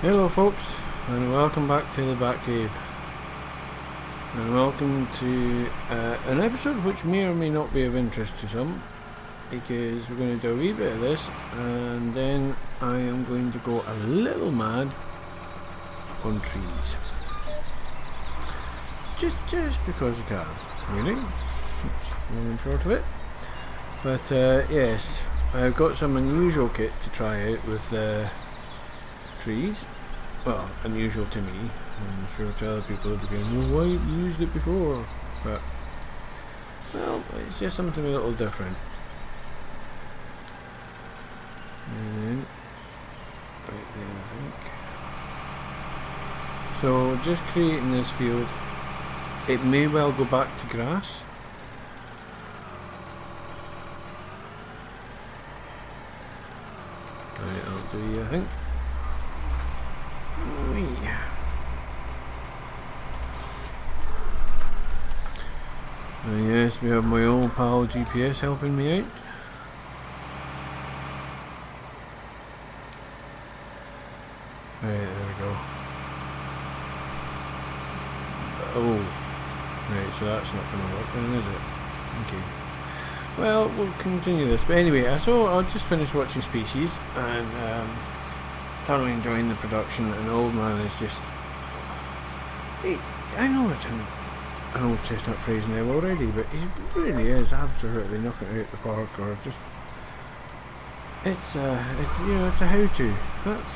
Hello folks, and welcome back to the Batcave, and welcome to an episode which may or may not be of interest to some, because we're going to do a wee bit of this, and then I am going to go a little mad on trees. Just because I can, really. That's long and short of it. But yes, I've got some unusual kit to try out with trees. Well, unusual to me. I'm sure to other people will be going, well, why haven't you used it before? But, well, it's just something a little different. And then, right there I think. So, just creating this field, it may well go back to grass. Right, I'll do, I think. Yes, we have my old pal GPS helping me out. Right, there we go. Oh, right, so that's not going to work then, is it? Okay. Well, we'll continue this. But anyway, so I'll just finish watching Species and thoroughly enjoying the production. And Old Man is just... I know it's an old chestnut phrase now already, but he really is absolutely knocking it out the park. Or just... It's you know, it's a how-to. That's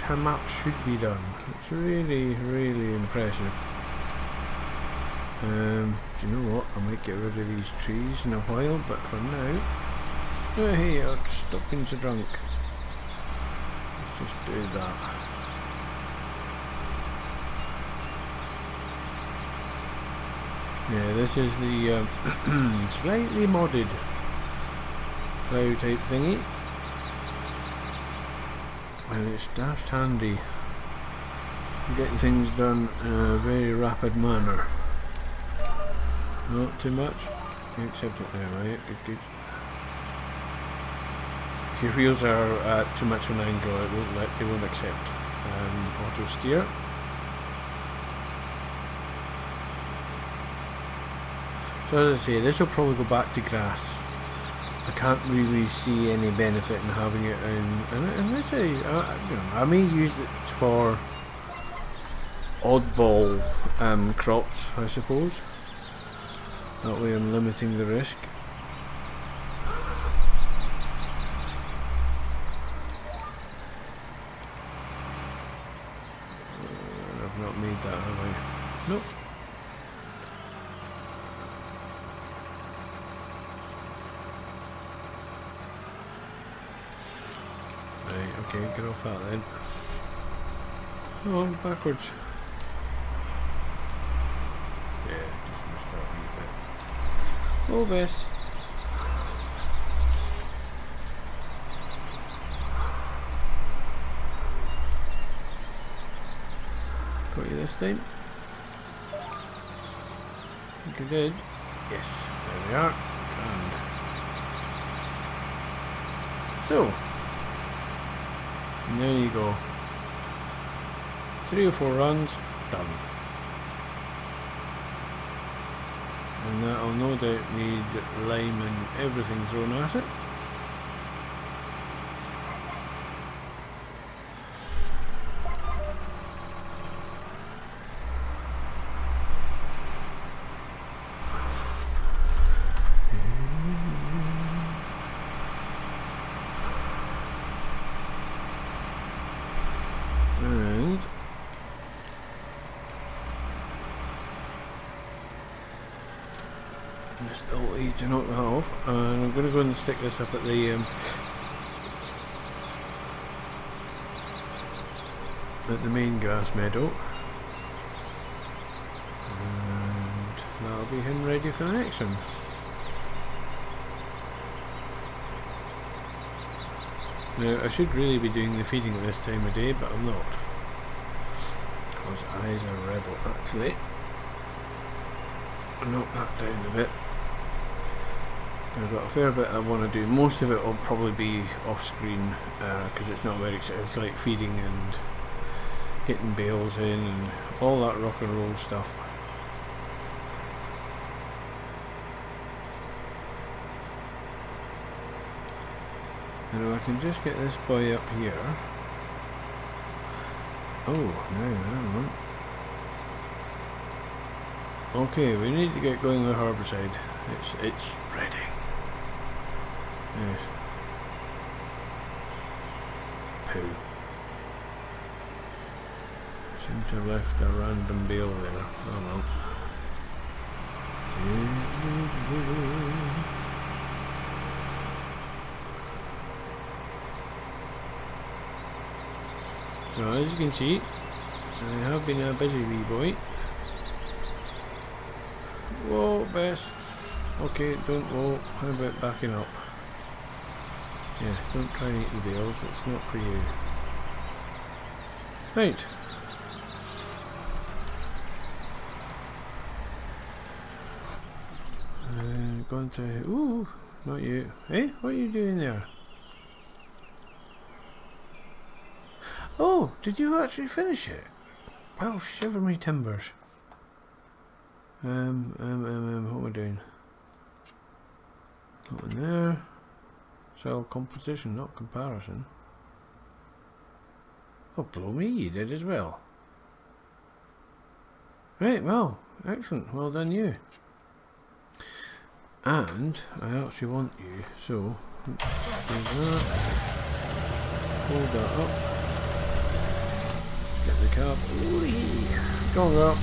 how maps should be done. It's really, really impressive. Do you know what? I might get rid of these trees in a while, but for now, oh hey, I'll stop being so drunk. Let's just do that. Yeah, this is the slightly modded plough type thingy, and it's daft handy getting things done in a very rapid manner. Not too much. You accept it now, right? Good. If your wheels are at too much of an angle, it won't accept auto steer. So as I say, this will probably go back to grass. I can't really see any benefit in having it in, unless I may use it for oddball crops, I suppose. That way I'm limiting the risk. I've not made that, have I? Nope. Right, okay, get off that then. Oh, backwards. Yeah, just missed that wee bit. Oh, this. Got you this time? I think I did. Yes, there we are. And so, and there you go. 3 or 4 runs, done. And that'll no doubt need lime and everything thrown at it. And just alt-E to knock that off, and I'm going to go and stick this up at the main grass meadow, and that'll be him ready for the next one. Now I should really be doing the feeding at this time of day, but I'm not, because eyes are a rebel. Actually, I'll knock that down a bit. I've got a fair bit I want to do. Most of it will probably be off screen because it's not very exciting. It's like feeding and getting bales in and all that rock and roll stuff. And I can just get this boy up here. Oh, no, hang on. Okay, we need to get going with herbicide. It's spreading. Yes. Poo. Seem to have left a random bale there. Oh well. So as you can see, I have been a busy wee boy. Whoa, Bess. Okay, don't whoa. How about backing up? Yeah, don't try and eat the bales, it's not for you. Right. Going to... Ooh, not you. Hey, what are you doing there? Oh, did you actually finish it? Well, shiver me timbers. What am I doing? That one there. Cell composition, not comparison. Oh, blow me, you did as well. Right, well, excellent. Well done, you. And I actually want you, so let's do that. Hold that up. Get the cab. Whee! Go on, girl.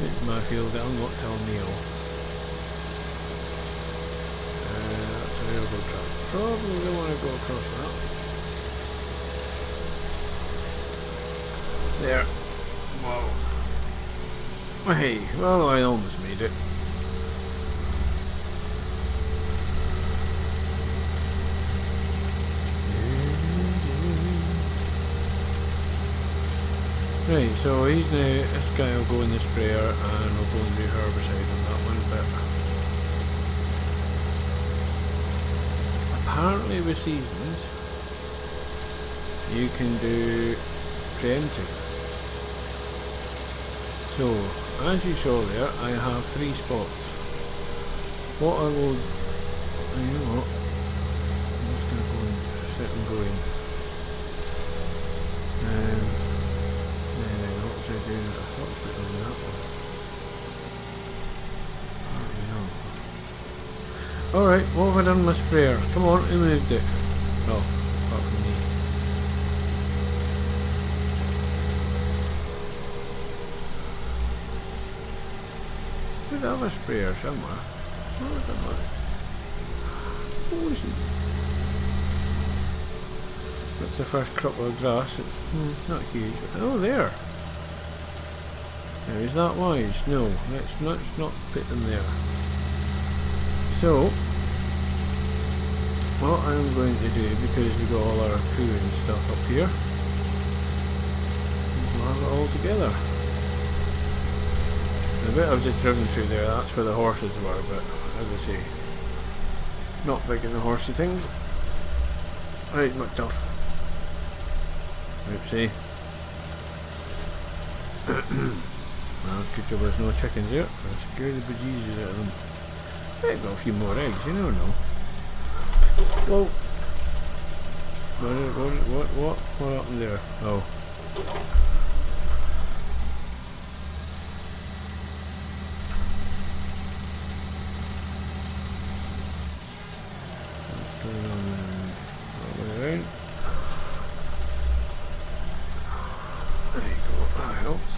It's my field, I'm not telling me off. That's a railroad track. Probably don't want to go across that. There. Whoa. Hey, well, I almost made it. Right, so he's now, this guy will go in the sprayer and we'll go and do herbicide on that one, but apparently with seasons you can do preemptive. So, as you saw there, I have 3 spots. What I will, you know what, I'm just going to go and set them going. I thought I put on that one. Alright, what have I done with my sprayer? Come on, who moved it? Oh, apart from me. Should have a sprayer somewhere. Oh, I don't know. Oh, is it? That's the first crop of grass. It's not huge. Oh, there. Now, is that wise? No, let's not put them there. So, what I'm going to do, because we've got all our poo and stuff up here, is we'll have it all together. The bit I've just driven through there, that's where the horses were, but as I say, not big in the horsey things. Right, McDuff. Oopsie. Well, good job there's no chickens here. I scared the bejesus out of them. I've got a few more eggs, you never know. Whoa! What happened there? Oh. What's going on there? All the way around. There you go, that helps.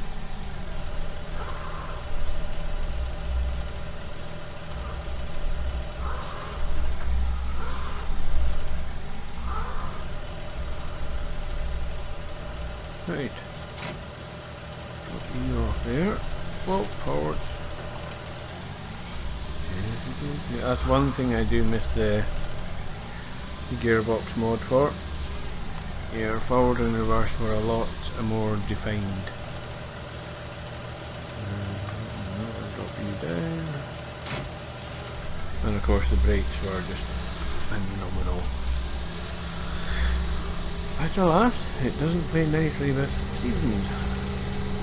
Right. Drop E off there. Whoa, forwards. That's one thing I do miss the gearbox mod for. your forward and reverse were a lot more defined. I'll drop you down. And of course the brakes were just phenomenal. But alas, it doesn't play nicely with seasons.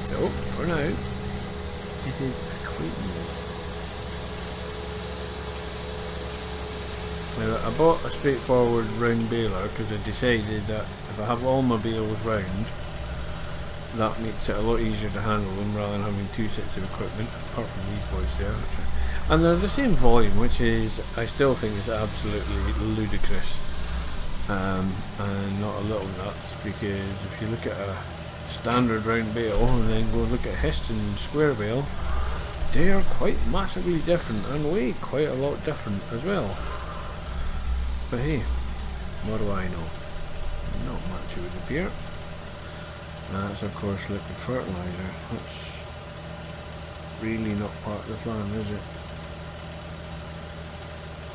So, for now, it is acquaintance. Now, I bought a straightforward round baler because I decided that if I have all my bales round, that makes it a lot easier to handle them rather than having two sets of equipment, apart from these boys there. And they're the same volume, which is, I still think is absolutely ludicrous. And not a little nuts, because if you look at a standard round bale and then go look at Heston square bale, they are quite massively different and weigh quite a lot different as well. But hey, what do I know? Not much, it would appear. And that's of course liquid fertilizer. That's really not part of the plan, is it?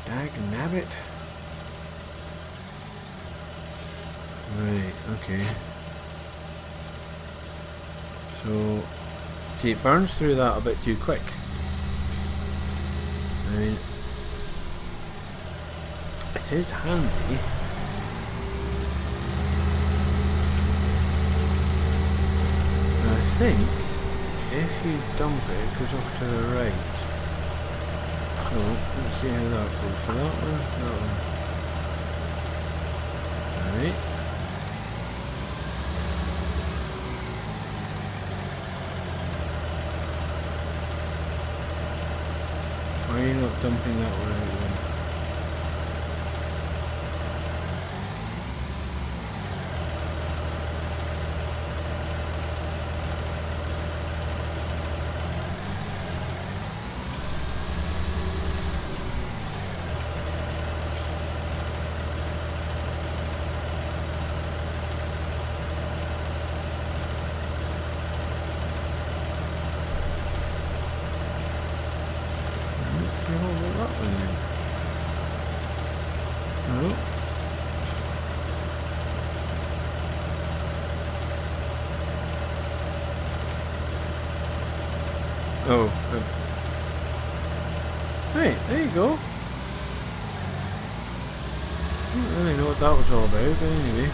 Dag nabbit. Right, okay. So, see, it burns through that a bit too quick. I mean, it is handy. I think if you dump it, it goes off to the right. So, let's see how that goes. So that one. Alright. Why are you not dumping that one out then? Oh, hey, there you go. I don't really know what that was all about, but anyway.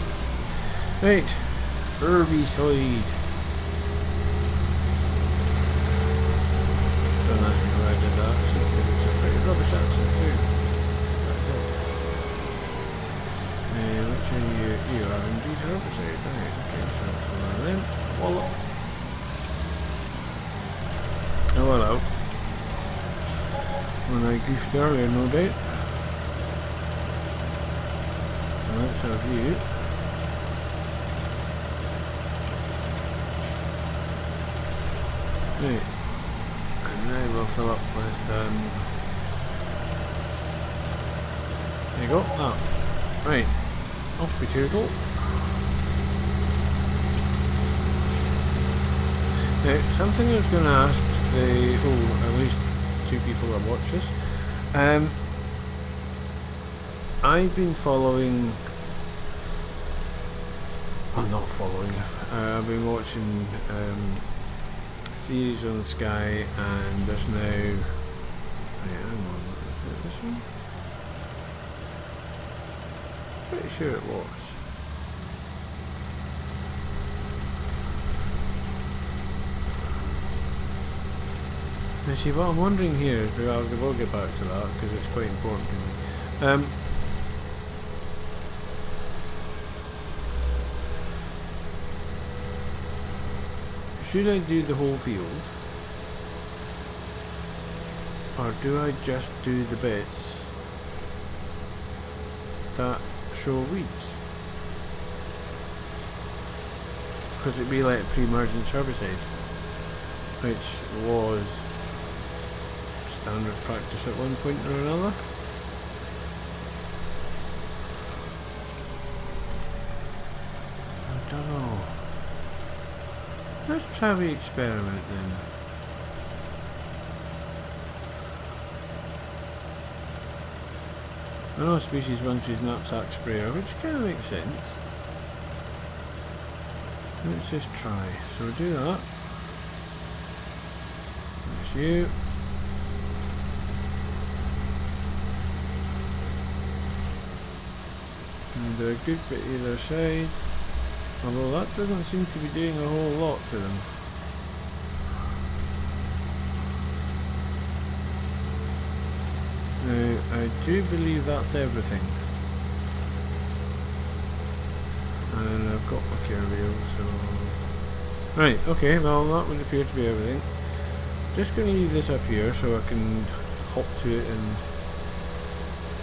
Right, herbicide. Don't ask me why I did that, so it's a pretty rubbish accent too. Which are you? You are indeed herbicide, right? Okay, so that's one of them. Wallop. Oh, hello. When I goofed earlier, no doubt. So let's have you. Right. And now we'll fill up with, there you go. Ah. Right. Off we toodle. Now, something I was going to ask at least two people that watch this. I've been following. Well, not following. I've been watching a series on the Sky, and there's now. Wait, hang on. Is it this one? Pretty sure it was. Now see, what I'm wondering here is, we'll get back to that because it's quite important to me. Should I do the whole field, or do I just do the bits that show weeds? Because it'd be like pre-emergence herbicide, which was standard practice at one point or another. I don't know. Let's try the experiment then. I know species 1 says knapsack sprayer, which kind of makes sense. Let's just try. So we'll do that. That's you. And do a good bit either side. Although that doesn't seem to be doing a whole lot to them. Now, I do believe that's everything. And I've got my care wheel, so... Right, okay, well that would appear to be everything. Just going to leave this up here so I can hop to it and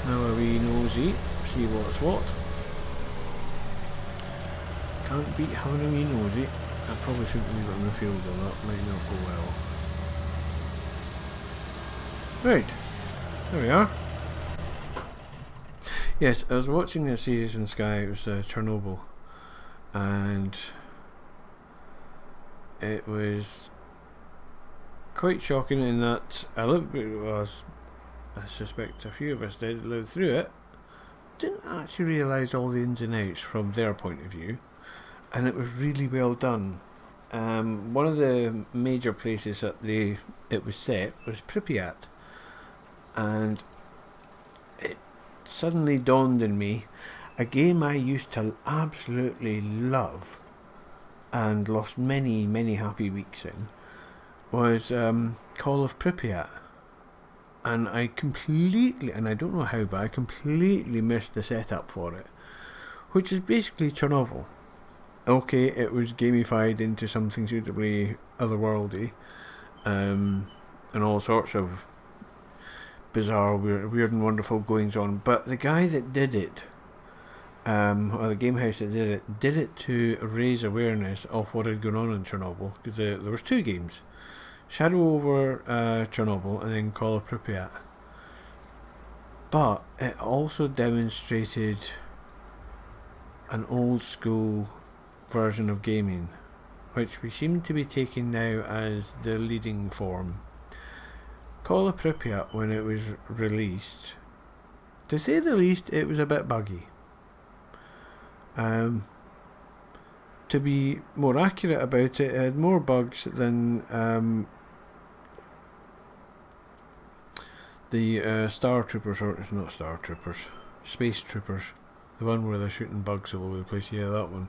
have a wee nosy, see what's what. Can't beat having a wee nosy. I probably shouldn't leave it in the field though, that might not go well. Right, there we are. Yes, I was watching a series in Sky, it was Chernobyl, and it was quite shocking in that a little bit, as I suspect a few of us did, lived through it, didn't actually realise all the ins and outs from their point of view, and it was really well done. One of the major places that it was set was Pripyat, and it suddenly dawned on me, a game I used to absolutely love and lost many, many happy weeks in was Call of Pripyat. And I completely, and I don't know how, but I completely missed the setup for it, which is basically Chernobyl. Okay, it was gamified into something suitably otherworldly, and all sorts of bizarre, weird and wonderful goings on, but the guy that did it, or the game house that did it to raise awareness of what had gone on in Chernobyl, because there was two games, Shadow over Chernobyl and then Call of Pripyat, but it also demonstrated an old school version of gaming, which we seem to be taking now as the leading form. Call of Pripyat, when it was released, to say the least, it was a bit buggy. To be more accurate about it, it had more bugs than the Star Troopers, or it's not Star Troopers, Space Troopers, the one where they're shooting bugs all over the place. Yeah, that one.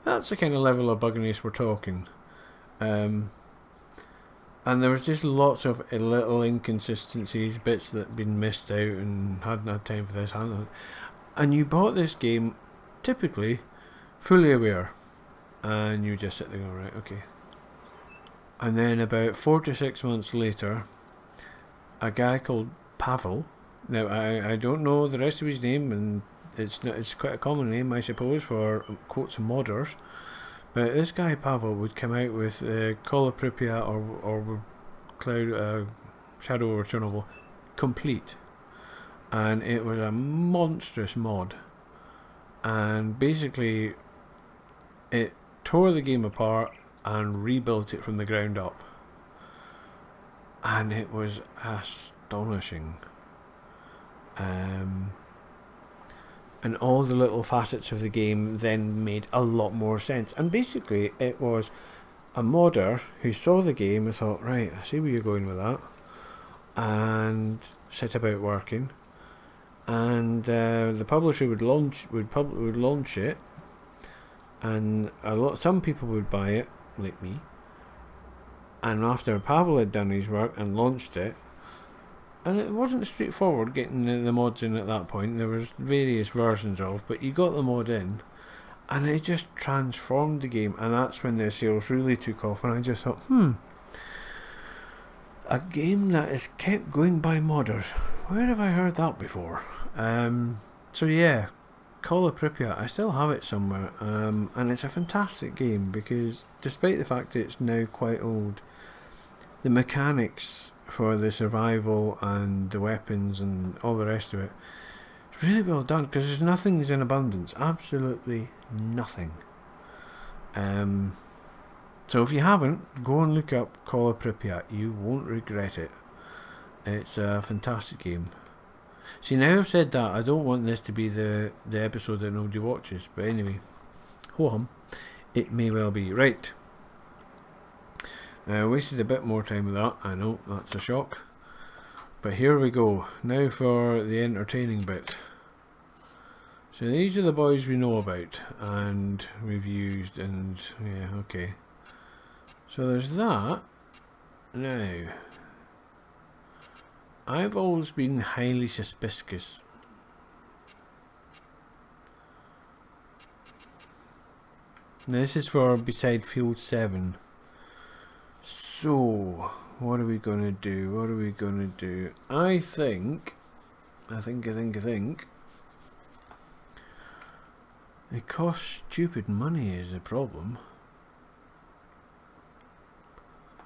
That's the kind of level of bugginess we're talking. And there was just lots of little inconsistencies, bits that had been missed out and hadn't had time for this, and you bought this game typically fully aware, and you just sit there going, right, okay. And then about 4 to 6 months later, a guy called Pavel, now I don't know the rest of his name, and it's quite a common name I suppose for quotes modders, but this guy Pavel would come out with Call of Pripyat or Cloud Shadow over Chernobyl complete, and it was a monstrous mod, and basically it tore the game apart and rebuilt it from the ground up, and it was astonishing. And all the little facets of the game then made a lot more sense. And basically it was a modder who saw the game and thought, right, I see where you're going with that, and set about working. And the publisher would launch it, and some people would buy it, like me. And after Pavel had done his work and launched it, and it wasn't straightforward getting the mods in at that point, there was various versions of, but you got the mod in, and it just transformed the game, and that's when the sales really took off, and I just thought, a game that is kept going by modders, where have I heard that before? So yeah, Call of Pripyat, I still have it somewhere, and it's a fantastic game, because despite the fact that it's now quite old, the mechanics for the survival and the weapons and all the rest of it, it's really well done, because there's nothing's in abundance, absolutely nothing. So if you haven't, go and look up Call of Pripyat, you won't regret it. It's a fantastic game. See, now I've said that, I don't want this to be the episode that nobody watches, but anyway, ho hum. It may well be. Right. I wasted a bit more time with that. I know, that's a shock. But here we go. Now for the entertaining bit. So these are the boys we know about and we've used, and yeah, okay. So there's that. Now, I've always been highly suspicious. Now this is for beside field 7. So, what are we going to do? What are we going to do? I think it costs stupid money is the problem.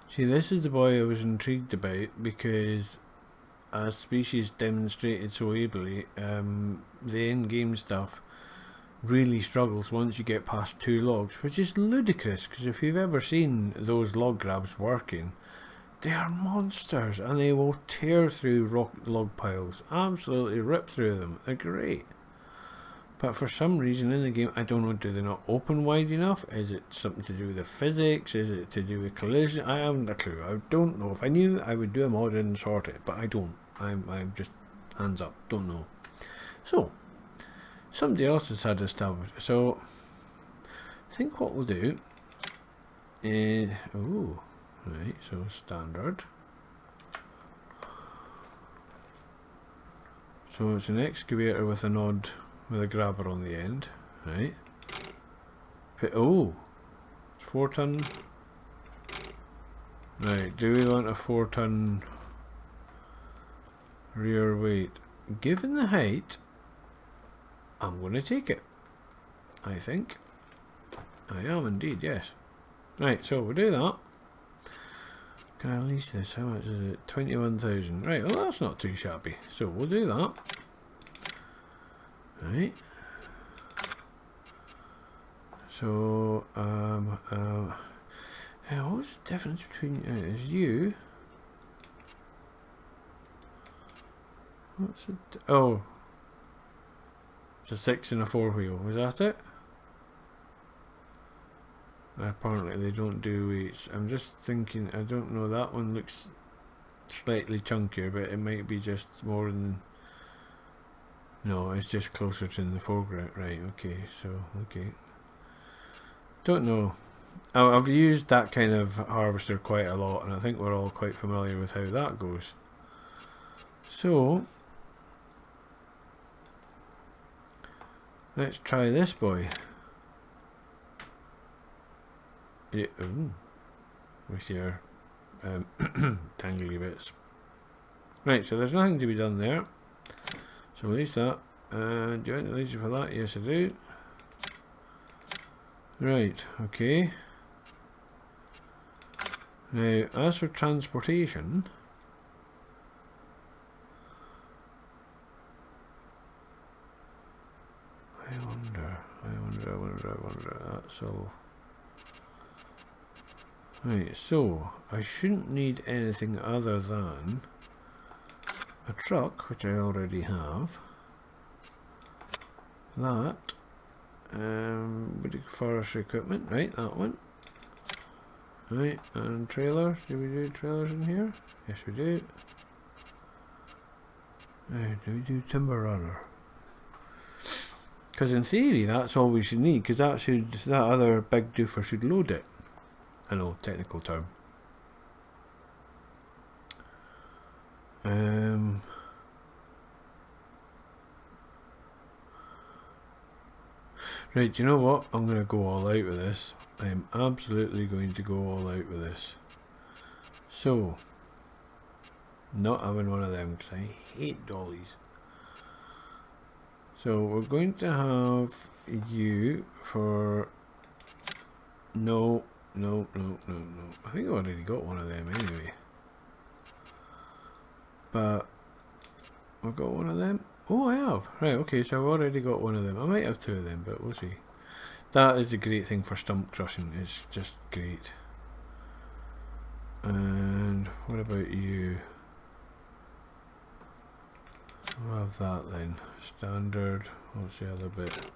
See, this is the boy I was intrigued about because as species demonstrated so ably, the in-game stuff really struggles once you get past 2 logs, which is ludicrous because if you've ever seen those log grabs working, they are monsters and they will tear through log piles, absolutely rip through them. They're great. But for some reason in the game, I don't know, do they not open wide enough? Is it something to do with the physics? Is it to do with collision? I haven't a clue. I don't know. If I knew, I would do a mod and sort it, but I don't. I'm just hands up, don't know. So, somebody else has had established. So, I think what we'll do is, oh, right, so standard. So it's an excavator with a nod, with a grabber on the end, right? Oh, it's 4 ton. Right, do we want a 4 ton rear weight? Given the height, I'm going to take it. I think. I am indeed, yes. Right, so we'll do that. Can I lease this? How much is it? 21,000. Right, well that's not too shabby. So we'll do that. Right. So, what's the difference between is you? What's it? Oh, it's a 6 and a 4 wheel. Was that it? Apparently they don't do weights. I'm just thinking, I don't know, that one looks slightly chunkier, but it might be just more than, no, it's just closer to the foreground. Right, okay, so, okay. Don't know. I've used that kind of harvester quite a lot, and I think we're all quite familiar with how that goes. So, let's try this boy. Yeah, ooh, with your tangly bits. Right, so there's nothing to be done there. So release that. Do you want to release it for that? Yes, I do. Right, okay. Now, as for transportation, I wonder. That's all. Right, so I shouldn't need anything other than a truck, which I already have. That, forestry equipment, right, that one. Right, and trailers, do we do trailers in here? Yes we do. Right, do we do timber runner? Because in theory that's all we should need, because that other big doofer should load it. I know, technical term. Right, you know what? I'm going to go all out with this. I am absolutely going to go all out with this. So, not having one of them because I hate dollies. So we're going to have you for no. I think I already got one of them anyway. But I've got one of them. Oh, I have. Right, okay, so I've already got one of them. I might have 2 of them, but we'll see. That is a great thing for stump crushing. It's just great. And what about you? We'll have that then. Standard. What's the other bit?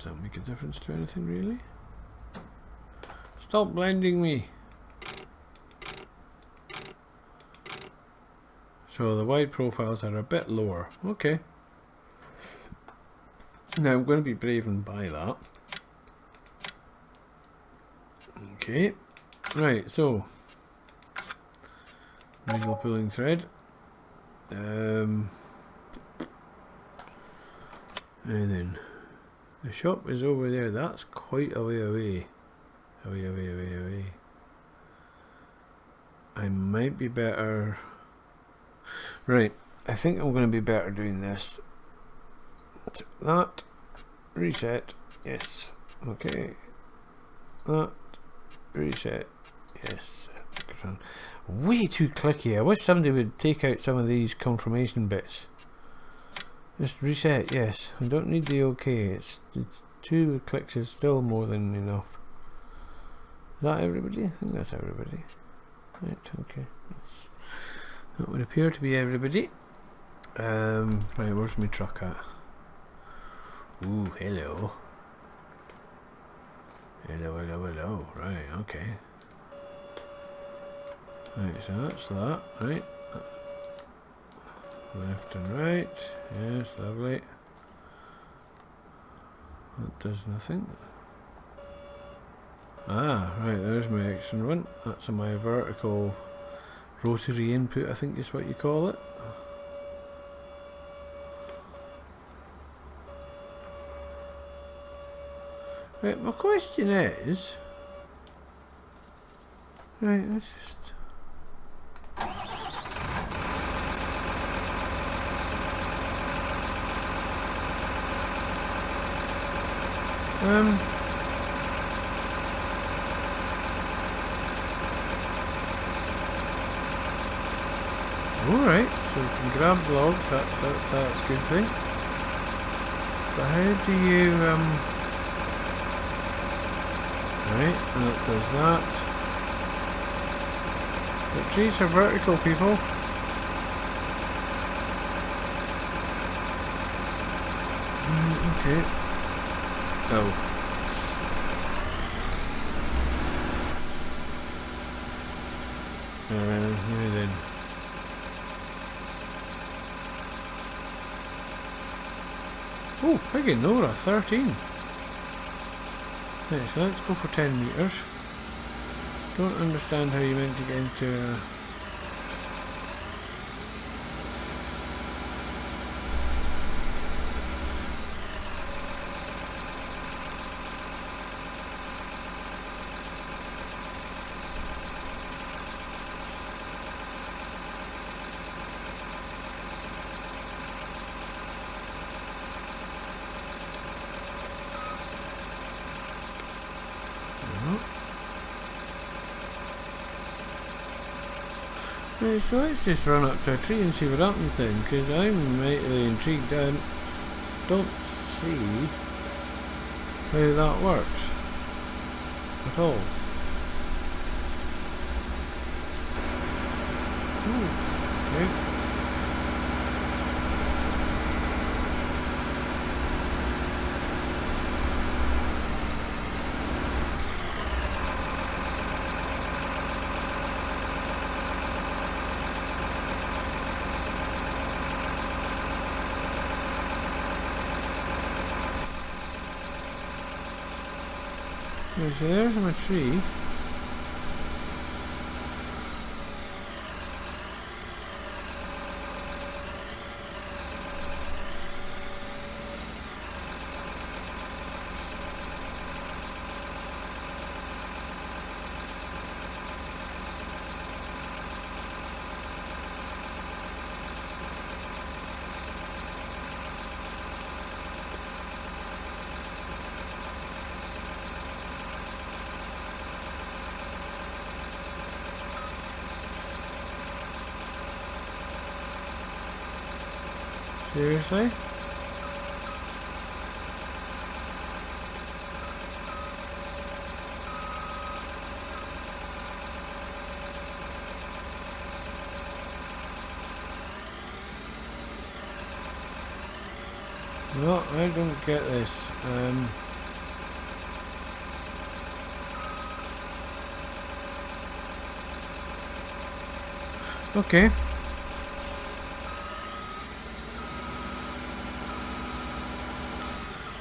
Does that make a difference to anything really? Stop blending me! So the wide profiles are a bit lower. Okay. Now I'm going to be brave and buy that. Okay. Right, so needle pulling thread. And then the shop is over there. That's quite a way away. Away. I might be better. Right, I think I'm going to be better doing this. That. Reset. Yes. Okay. That. Reset. Yes. Way too clicky. I wish somebody would take out some of these confirmation bits. Just reset. Yes. I don't need the OK. It's 2 clicks is still more than enough. Is that everybody? I think that's everybody. Right. Okay. That would appear to be everybody. Right, where's my truck at? Ooh, hello. Hello. Right, okay. Right, so that's that, right? Left and right. Yes, lovely. That does nothing. Ah, right, there's my action one. That's my vertical rotary input, I think is what you call it. Right, my question is... Right, let's just... Alright, so we can grab logs, that's a good thing. But how do you, right, and it does that. The trees are vertical, people. Okay. Oh. Now then. Oh, Piggy Nora, 13. Right, so let's go for 10 meters. Don't understand how you meant to get into... Right, so let's just run up to a tree and see what happens then, because I'm mightily intrigued. I don't see how that works at all. Ooh, okay. Right, so there's my tree. Seriously? No, I don't get this. Okay.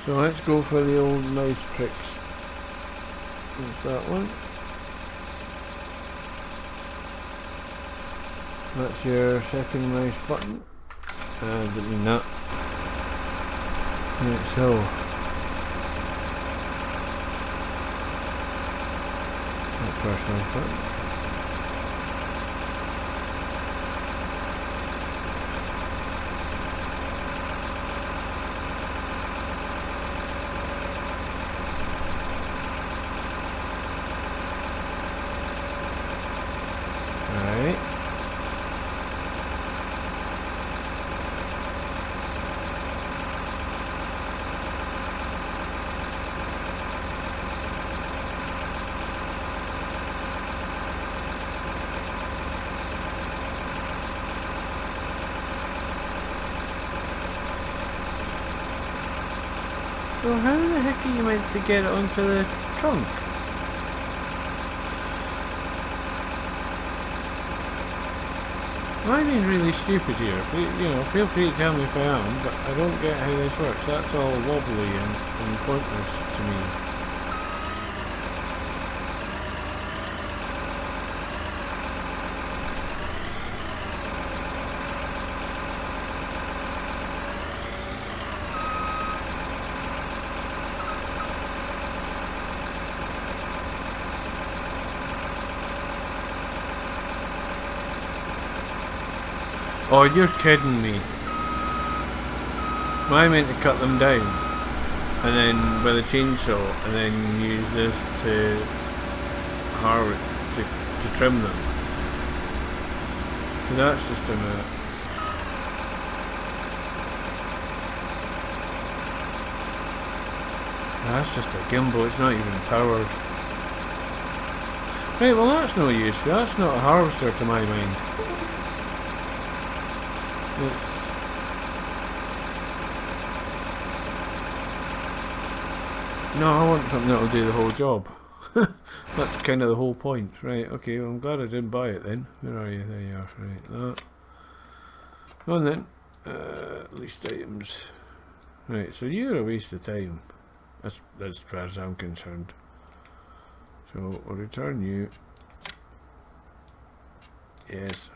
So let's go for the old mouse tricks. There's that one. That's your second mouse button. I didn't mean that. Right, so that's first mouse button. Right. So how the heck are you meant to get it onto the trunk? Am I being really stupid here? You know, feel free to tell me if I am, but I don't get how this works. That's all wobbly and pointless to me. Oh, you're kidding me. Am I meant to cut them down? And then with a chainsaw, and then use this to to trim them? So that's just a minute. That's just a gimbal, it's not even powered. Right, well that's no use, that's not a harvester to my mind. No, I want something that'll do the whole job. That's kind of the whole point. Right, okay, well I'm glad I didn't buy it then. Where are you? There you are. Right, that. Go on then. Least items. Right, so you're a waste of time. As far as I'm concerned. So, I'll return you. Yes.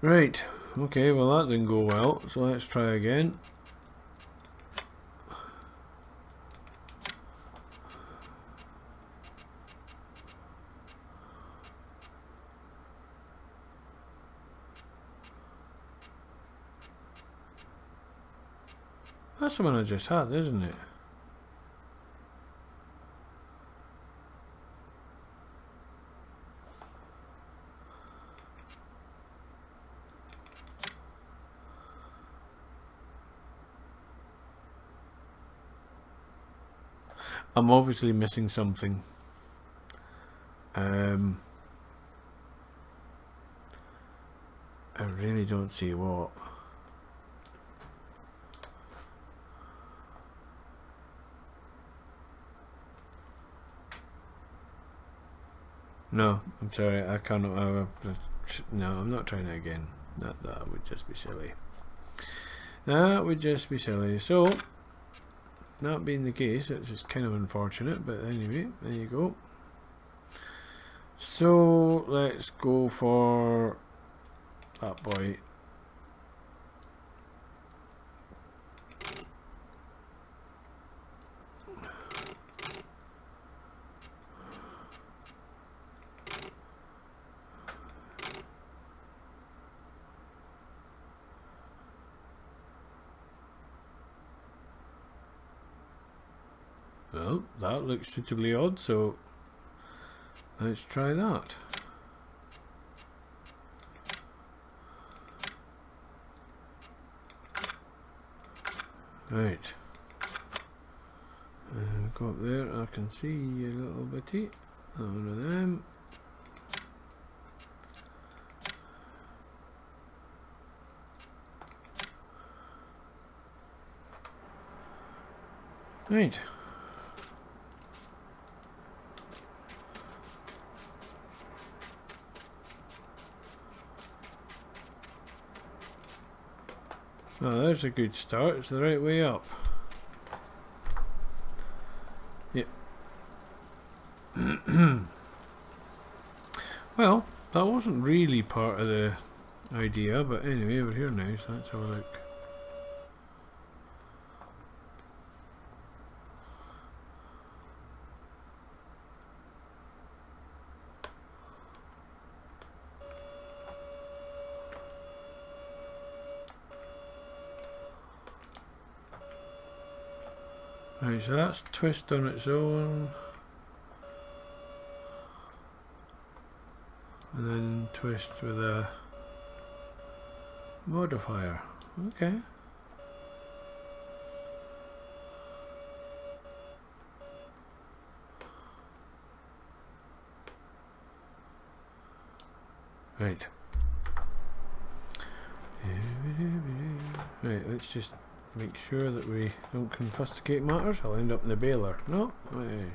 Right, okay, well that didn't go well, so let's try again. That's the one I just had, isn't it? I'm obviously missing something. I really don't see what. No, I'm sorry, I cannot. No, I'm not trying it again. That would just be silly. That would just be silly. So, that being the case, it's just kind of unfortunate, but anyway, there you go. So, let's go for that boy. Well, that looks suitably odd, so let's try that. Right. Go up there, I can see a little bitty. One of them. Right. Oh, there's a good start. It's the right way up. Yep. Well, that wasn't really part of the idea, but anyway, we're here now, so let's have a look. Right, so that's twist on its own. And then twist with a modifier. Okay. Right. Right, let's just make sure that we don't confiscate matters. I'll end up in the baler. No? Right.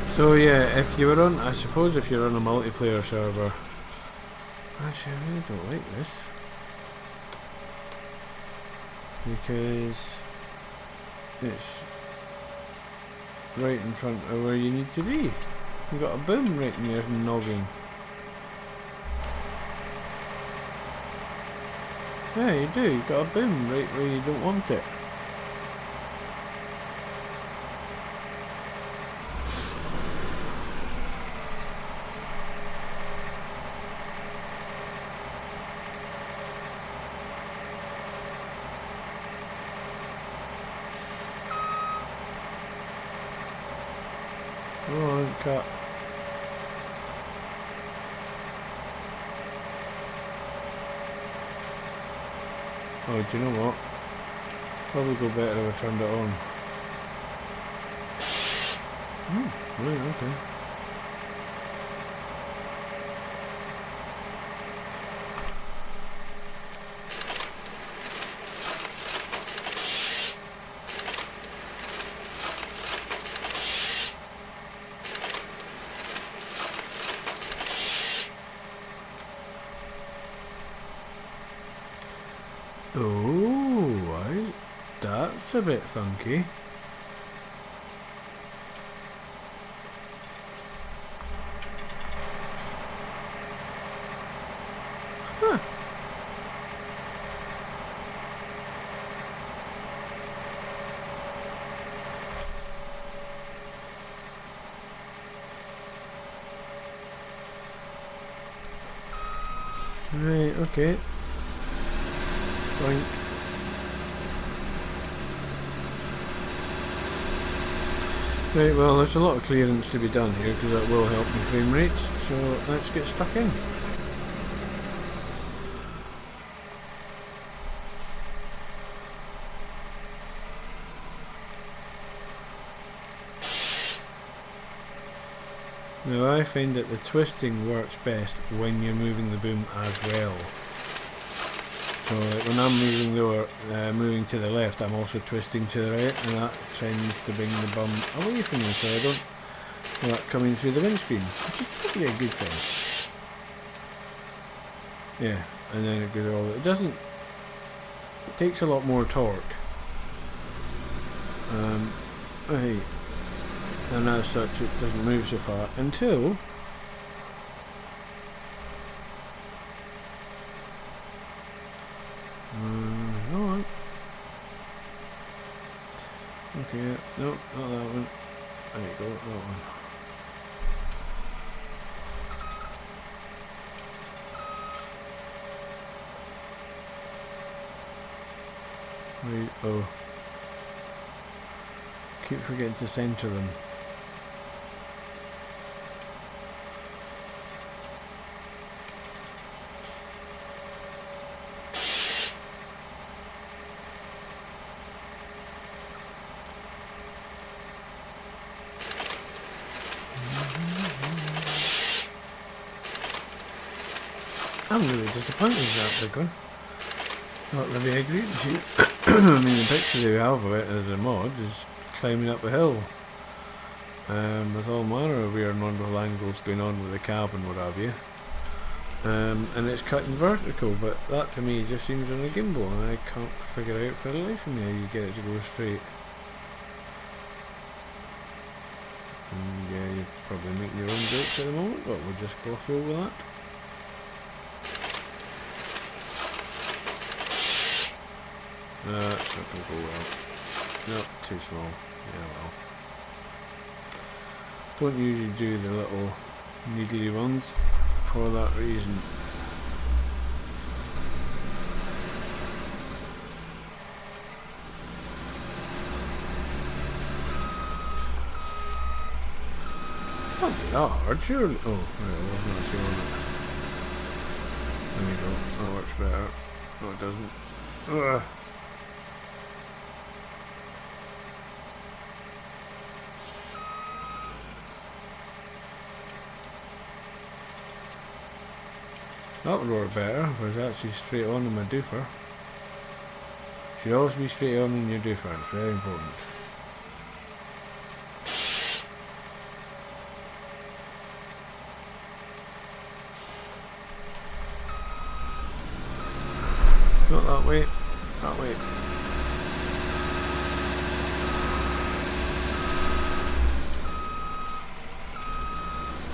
So yeah, if you were on, I suppose if you're on a multiplayer server, actually I really don't like this, because it's right in front of where you need to be. You've got a boom right in your noggin. Yeah, you do, you've got a boom right where you don't want it. Come on, cut. Oh, do you know what? Probably go better if I turned it on. Oh, right, okay. Oh, that's a bit funky. Huh. Right, okay. Boink. Right, well, there's a lot of clearance to be done here because that will help the frame rates, so let's get stuck in. Now I find that the twisting works best when you're moving the boom as well. So like when I'm moving to the left, I'm also twisting to the right, and that tends to bring the bum away from me, so I don't want that coming through the windscreen, which is probably a good thing. Yeah, and then it goes all. It doesn't. It takes a lot more torque. Right, and as such, it doesn't move so far until. Go on. Okay, no, not that one. There you go, that one. Right, oh. Keep forgetting to center them. I'm really disappointed with that big one. Not the big green sheet. I mean, the picture they have of it as a mod is climbing up a hill. With all manner of weird and wonderful angles going on with the cab and what have you. And it's cutting vertical, but that to me just seems on a gimbal, and I can't figure out for the life of me how you get it to go straight. And yeah, you're probably making your own jokes at the moment, but we'll just gloss over that. That's not going to go well. Nope, too small. Yeah, well. Don't usually do the little needly ones for that reason. Can't be that hard, surely. Oh, right, I wasn't actually on it. There we go. That works better. No, it doesn't. Ugh. That would work better if I was actually straight on in my doofer. Should always be straight on in your doofer, it's very important. Not that way, that way.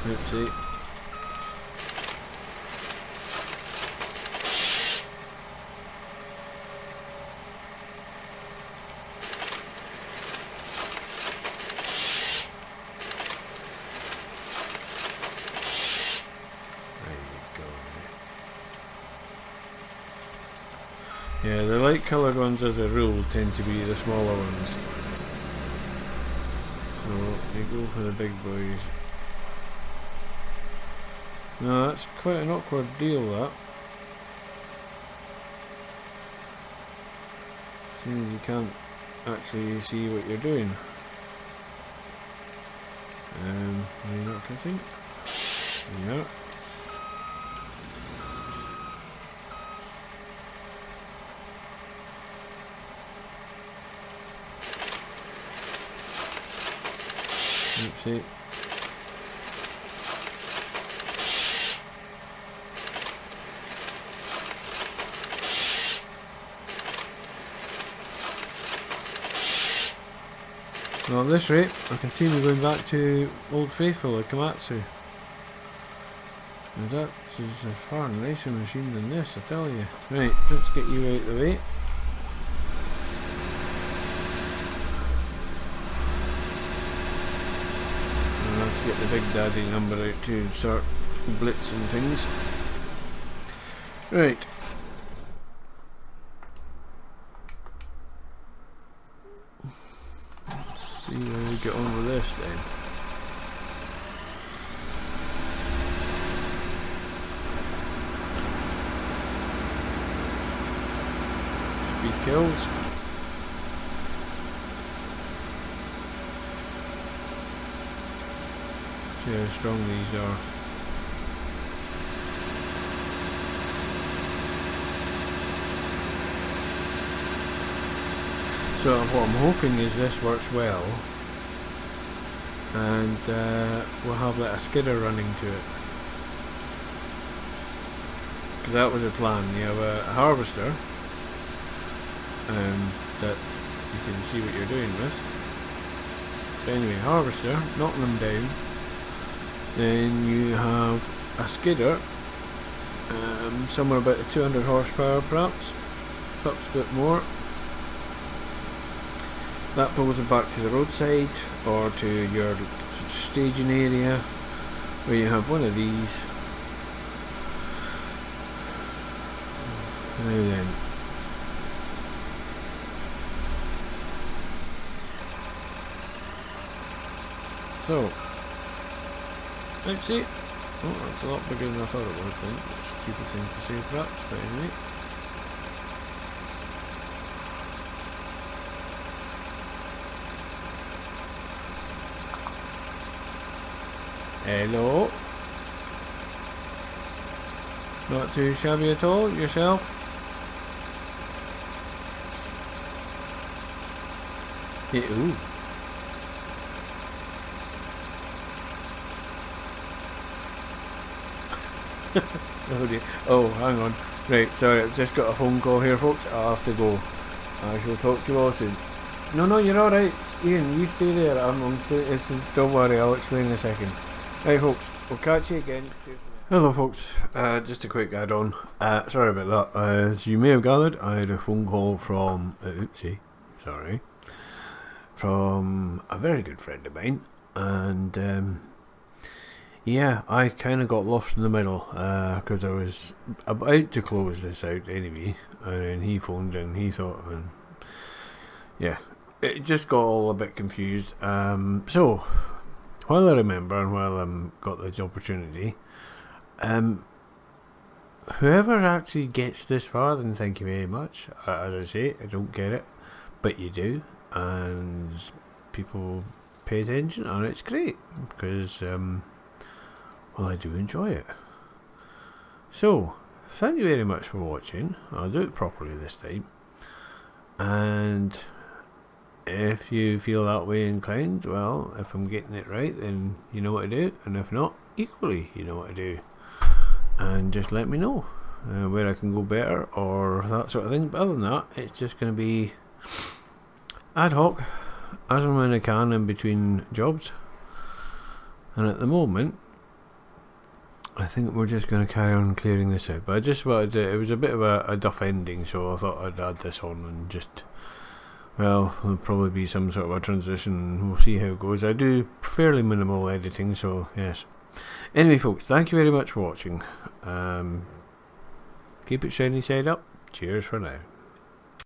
Oopsie. Yeah, the light coloured ones as a rule tend to be the smaller ones. So you go for the big boys. No, that's quite an awkward deal, that. Seems you can't actually see what you're doing. Are you not cutting? Yeah. Oopsie. Well, at this rate, I can see me going back to Old Faithful at Komatsu. Now that is a far nicer machine than this, I tell you. Right, let's get you out of the way. I'll have to get the Big Daddy number out to start blitzing things. Right. See how we get on with this then. Speed kills. See how strong these are. So what I'm hoping is this works well, and we'll have like a skidder running to it, because that was the plan. You have a harvester that you can see what you're doing with. But anyway, harvester, knocking them down. Then you have a skidder, somewhere about 200 horsepower perhaps a bit more. That pulls it back to the roadside or to your staging area, where you have one of these. Now then. So, oopsie. Oh, that's a lot bigger than I thought it was then. That's a stupid thing to say perhaps, but anyway. Hello. Not too shabby at all, yourself? Yeah, ooh. Oh dear. Oh, hang on. Right, sorry, I've just got a phone call here, folks. I'll have to go. I shall talk to you all soon. No, you're alright. Ian, you stay there. Don't worry, I'll explain in a second. Right, folks, we'll catch you again. Hello, folks. Just a quick add-on. Sorry about that. As you may have gathered, I had a phone call from... from a very good friend of mine. And, yeah, I kind of got lost in the middle because I was about to close this out anyway. And then he phoned and he thought... And yeah, it just got all a bit confused. So, while I remember and while I've got this opportunity... whoever actually gets this far, then thank you very much. As I say, I don't get it, but you do, and people pay attention, and it's great because, well, I do enjoy it. So, thank you very much for watching. I'll do it properly this time, and if you feel that way inclined, well, if I'm getting it right, then you know what to do, and if not, equally, you know what to do. And just let me know where I can go better or that sort of thing. But other than that, it's just going to be ad hoc as and when I can in between jobs. And at the moment, I think we're just going to carry on clearing this out. But I just wanted to, it was a bit of a duff ending, so I thought I'd add this on and just, well, there'll probably be some sort of a transition. We'll see how it goes. I do fairly minimal editing, so yes. Anyway, folks, thank you very much for watching. Keep it shiny side up. Cheers for now.